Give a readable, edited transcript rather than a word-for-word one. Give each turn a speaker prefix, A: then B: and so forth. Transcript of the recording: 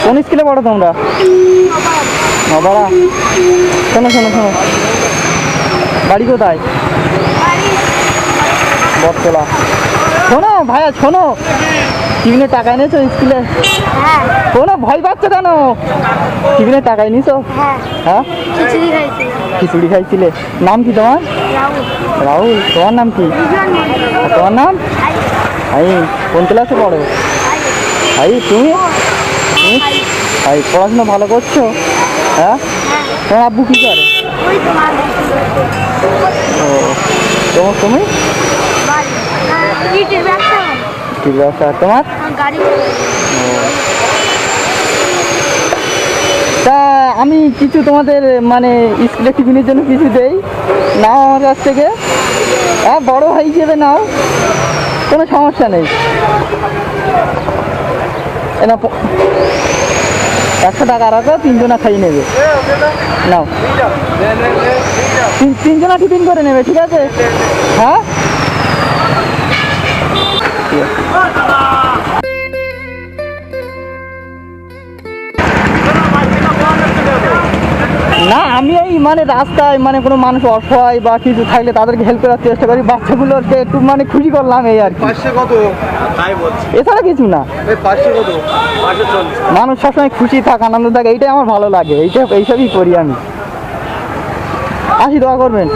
A: কোন স্কুলে পড়ো তোমরা? নবাড়া। শোনো শোনো শোনো, বাড়ি কোথায়? বটতলা। শোনো ভাইয়া শোনো, টিফিনে টাকা এনেছো স্কুলে? শোনো, ভয় পাচ্ছ কেন? টিফিনে টাকা এনেছো? হ্যাঁ, খিচুড়ি খাইছিলে। নাম কি তোমার? রাহুল। তোমার নাম কি? তোমার নাম? কোন ক্লাসে পড়ো? তুমি পড়াশোনা ভালো করছো? হ্যাঁ। তোমার আব্বু কি করে? ও, তুমি? ঠিক আছে। তোমার? তা আমি কিছু তোমাদের মানে স্কুলে টিফিনের জন্য কিছু দেই, নাও আমার কাছ থেকে। হ্যাঁ, বড় ভাই হিসেবে নাও, কোনো সমস্যা নেই। না, 100 টাকা রাখো, 3 জনা খাইয়ে নেবে। নাও, 3 জনা টিফিন করে নেবে, ঠিক আছে? হ্যাঁ, না আমি এই মানে রাস্তায় মানে কোনো মানুষ অসহায় বা কিছু থাকলে তাদেরকে হেল্প করার চেষ্টা করি, বাচ্চাগুলোকে একটু মানে খুশি করলাম, এই আর কি। এছাড়া কিছু না। মানুষ সবসময় খুশি থাক, আনন্দ থাকে, এইটাই আমার ভালো লাগে, এইসবই করি আমি। আসি, দোয়া করবেন।